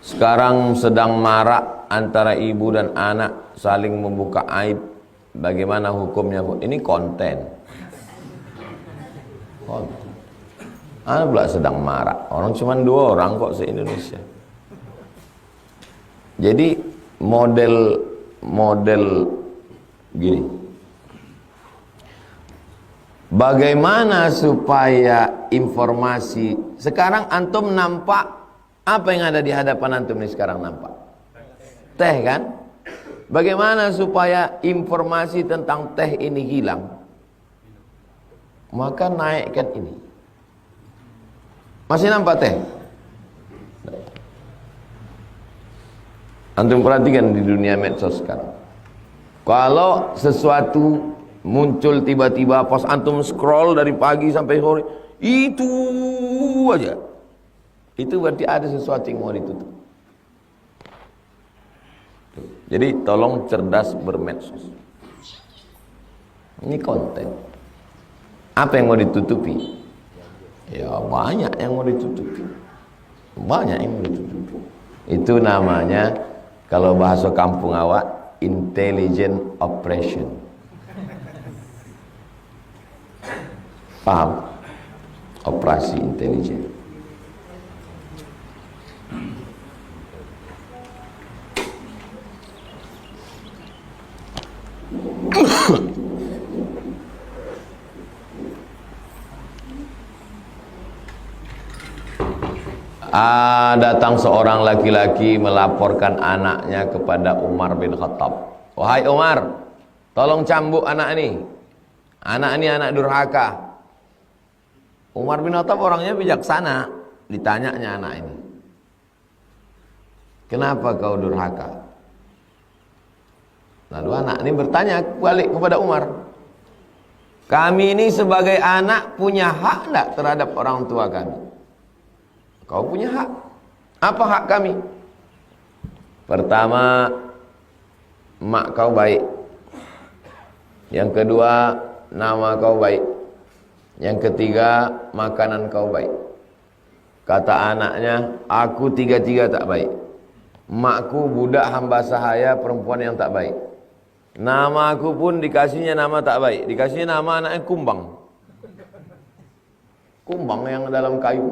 Sekarang sedang marak antara ibu dan anak saling membuka aib. Bagaimana hukumnya, Bu? Ini konten. Anak pula sedang marak. Orang cuma 2 orang kok se-Indonesia. Jadi model gini. Bagaimana supaya informasi sekarang antum nampak apa yang ada di hadapan antum ini sekarang nampak? Teh kan? Bagaimana supaya informasi tentang teh ini hilang? Maka naikkan ini. Masih nampak teh? Antum perhatikan di dunia medsos sekarang. Kalau sesuatu muncul tiba-tiba pas antum scroll dari pagi sampai sore, itu aja. Itu berarti ada sesuatu yang mau ditutup. Jadi tolong cerdas bermedsos. Ini konten. Apa yang mau ditutupi? Ya banyak yang mau ditutupi. Banyak yang mau ditutupi. Itu namanya kalau bahasa kampung awak intelligent oppression. Paham? Operasi intelijen. Datang seorang laki-laki melaporkan anaknya kepada Umar bin Khattab. Wahai Umar, tolong cambuk anak ini. Anak ini anak durhaka. Umar bin Khattab orangnya bijaksana. Ditanyanya anak ini, kenapa kau durhaka? Lalu anak ini bertanya balik kepada Umar, kami ini sebagai anak punya hak enggak terhadap orang tua kami? Kau punya hak. Apa hak kami? Pertama, mak kau baik. Yang kedua, nama kau baik. Yang ketiga, makanan kau baik. Kata anaknya, aku tiga-tiga tak baik. Makku budak hamba sahaya, perempuan yang tak baik. Nama aku pun dikasihnya nama tak baik. Dikasihnya nama anaknya Kumbang. Kumbang yang dalam kayu.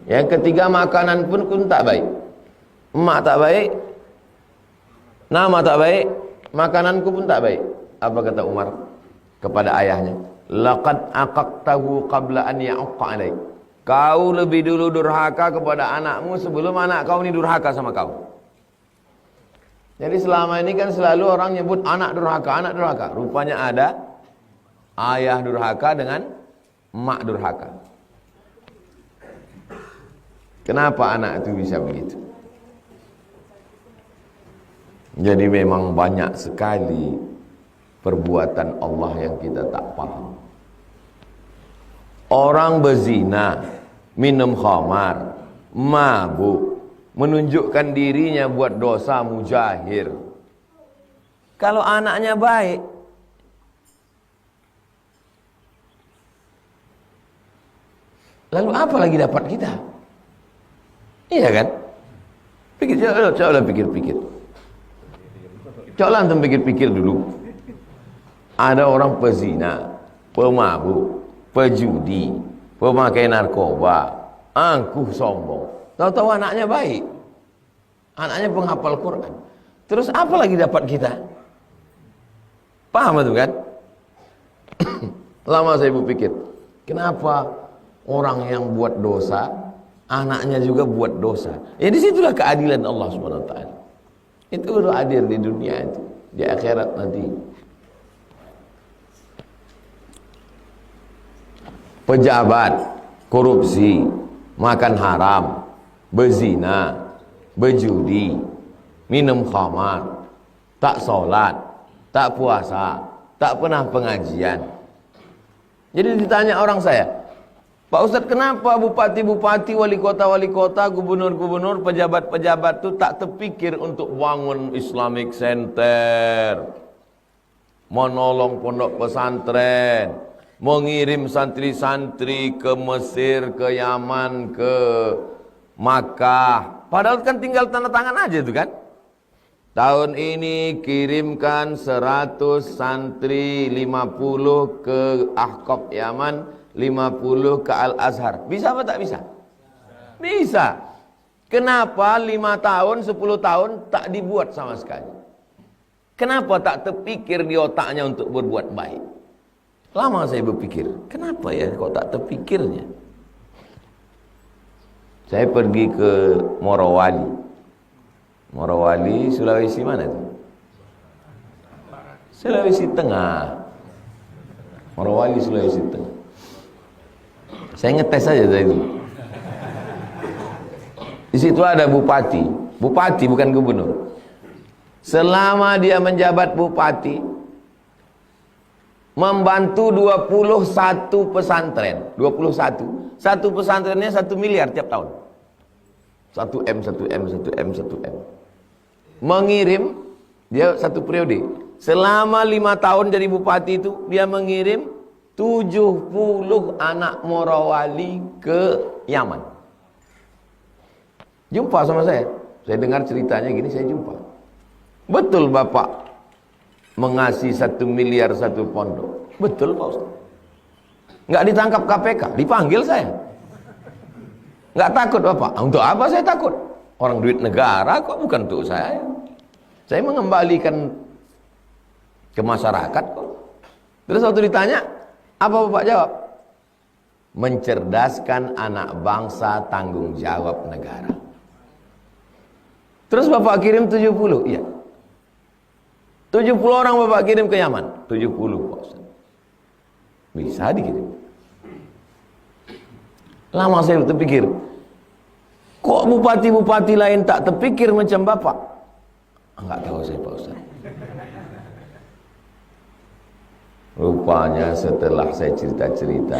Yang ketiga, makanan pun tak baik. Emak tak baik, nama tak baik, makananku pun tak baik. Apa kata Umar kepada ayahnya? Laqad aqaqtahu qabla an ya'uqqa alaik. Kau lebih dulu durhaka kepada anakmu sebelum anak kau ini durhaka sama kau. Jadi selama ini kan selalu orang nyebut anak durhaka, anak durhaka. Rupanya ada ayah durhaka dengan emak durhaka. Kenapa anak itu bisa begitu? Jadi memang banyak sekali perbuatan Allah yang kita tak paham. Orang berzina, minum khamar, mabuk, menunjukkan dirinya buat dosa mujahir. Kalau anaknya baik, lalu apa lagi dapat kita? Iya kan? Coba pikir-pikir. Coba antum pikir-pikir dulu. Ada orang pezina, pemabuk, pejudi, pemakai narkoba, angkuh sombong. Tahu-tahu anaknya baik. Anaknya penghafal Quran. Terus apa lagi dapat kita? Paham itu kan? Lama saya berpikir, kenapa orang yang buat dosa, anaknya juga buat dosa? Ya disitulah keadilan Allah SWT. Itu baru adil di dunia itu. Di akhirat nanti. Pejabat, korupsi, makan haram, berzina, berjudi, minum khamar, tak sholat, tak puasa, tak pernah pengajian. Jadi ditanya orang saya, Pak Ustadz, kenapa bupati-bupati, wali kota, gubernur-gubernur, pejabat-pejabat itu tak terpikir untuk bangun Islamic Center, menolong pondok pesantren, mengirim santri-santri ke Mesir, ke Yaman, ke Makkah. Padahal kan tinggal tanda tangan aja itu kan. Tahun ini kirimkan 100 santri, 50 ke Ahqaf Yaman, 50 ke Al-Azhar. Bisa apa tak bisa? Bisa. Kenapa 5 tahun, 10 tahun tak dibuat sama sekali? Kenapa tak terpikir di otaknya untuk berbuat baik? Lama saya berpikir, kenapa ya kok tak terpikirnya? Saya pergi ke Morowali. Morowali, Sulawesi mana itu? Sulawesi Tengah. Morowali, Sulawesi Tengah. Saya ngetes saja dari itu. Di situ ada bupati. Bupati bukan gubernur. Selama dia menjabat bupati, membantu 21 pesantren. 21. Satu pesantrennya 1 miliar tiap tahun. 1M, 1M, 1M, 1M. Mengirim, dia satu periode. Selama 5 tahun jadi bupati itu, dia mengirim 70 anak Morowali ke Yaman. Jumpa sama saya dengar ceritanya gini, saya jumpa. Betul Bapak mengasihi 1 miliar 1 pondok. Betul Pak Ustaz. Nggak ditangkap KPK, dipanggil saya. Nggak takut Bapak. Untuk apa saya takut? Orang duit negara kok, bukan untuk saya. Saya mengembalikan ke masyarakat kok. Terus waktu ditanya, apa Bapak jawab? Mencerdaskan anak bangsa, tanggung jawab negara. Terus Bapak kirim 70, iya. 70 orang Bapak kirim ke Yaman. 70 Pak Ustaz. Bisa dikirim. Lama saya terpikir, kok bupati-bupati lain tak terpikir macam Bapak? Enggak tahu saya Pak Ustaz. Rupanya setelah saya cerita-cerita,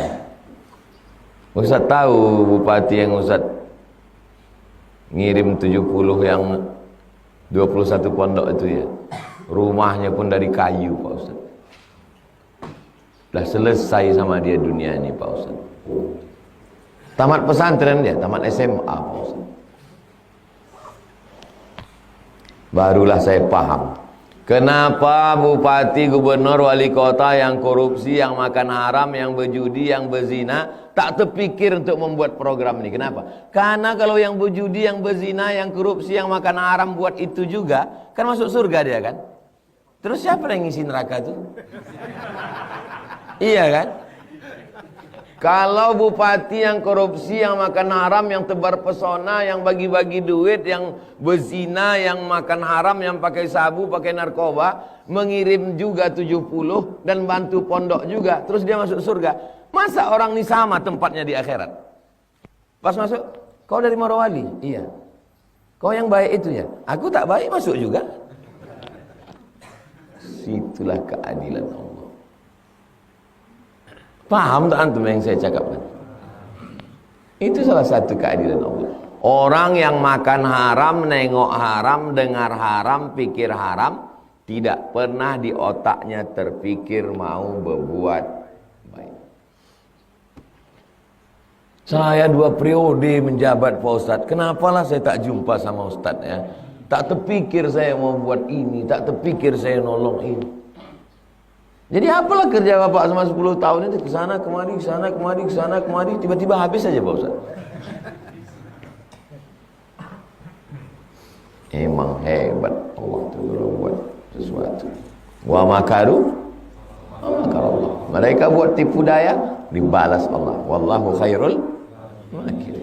Ustaz tahu bupati yang Ustaz ngirim 70 yang 21 pondok itu ya, rumahnya pun dari kayu Pak Ustaz. Dah selesai sama dia dunia ini Pak Ustaz. Tamat pesantren dia, tamat SMA Pak Ustaz. Barulah saya paham kenapa bupati, gubernur, wali kota yang korupsi, yang makan haram, yang berjudi, yang berzina tak terpikir untuk membuat program ini. Kenapa? Karena kalau yang berjudi, yang berzina, yang korupsi, yang makan haram buat itu juga, kan masuk surga dia kan? Terus siapa yang ngisi neraka itu? Iya kan? Kalau bupati yang korupsi, yang makan haram, yang tebar pesona, yang bagi-bagi duit, yang berzina, yang makan haram, yang pakai sabu, pakai narkoba, mengirim juga 70 dan bantu pondok juga, terus dia masuk surga. Masa orang ini sama tempatnya di akhirat? Pas masuk, kau dari Morowali? Iya. Kau yang baik itu ya? Aku tak baik, masuk juga. Situlah keadilan Allah. Paham tak antum yang saya cakapkan? Itu salah satu keadilan Allah. Orang yang makan haram, nengok haram, dengar haram, pikir haram, tidak pernah di otaknya terpikir mau berbuat baik. Saya 2 periode menjabat Pak Ustadz. Kenapalah saya tak jumpa sama Ustadz ya? Tak terpikir saya mau buat ini, tak terpikir saya nolong ini. Jadi apalah kerja Bapak selama 10 tahun itu, kesana kemari, kesana kemari, kesana kemari, tiba-tiba habis saja Pak Ustaz. Emang hebat Allah itu buat sesuatu. Wa makaru, wa makarallah. Mereka buat tipu daya, dibalas Allah. Wallahu khairul makirin.